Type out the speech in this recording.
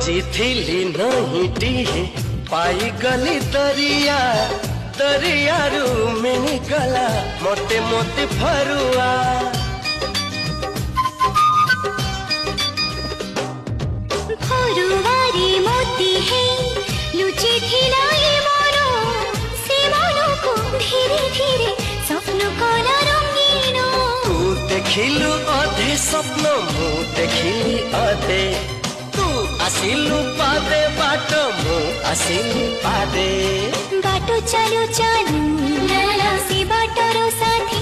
खोजिथिली नहीं टीहे पाई गली दरिया दरियारू मिनी गला मोटे मोटे फरुआ फरुआरी मोती है लुचि थिला ये मनो से मनो को धीरे धीरे स्वप्न कला रंगीनो तू देखिलु अधे स्वप्न मु देखिली अधे तू आसिलु पादे बाट मु आसिली पादे बाटो चालू चालू से बाटरो साथी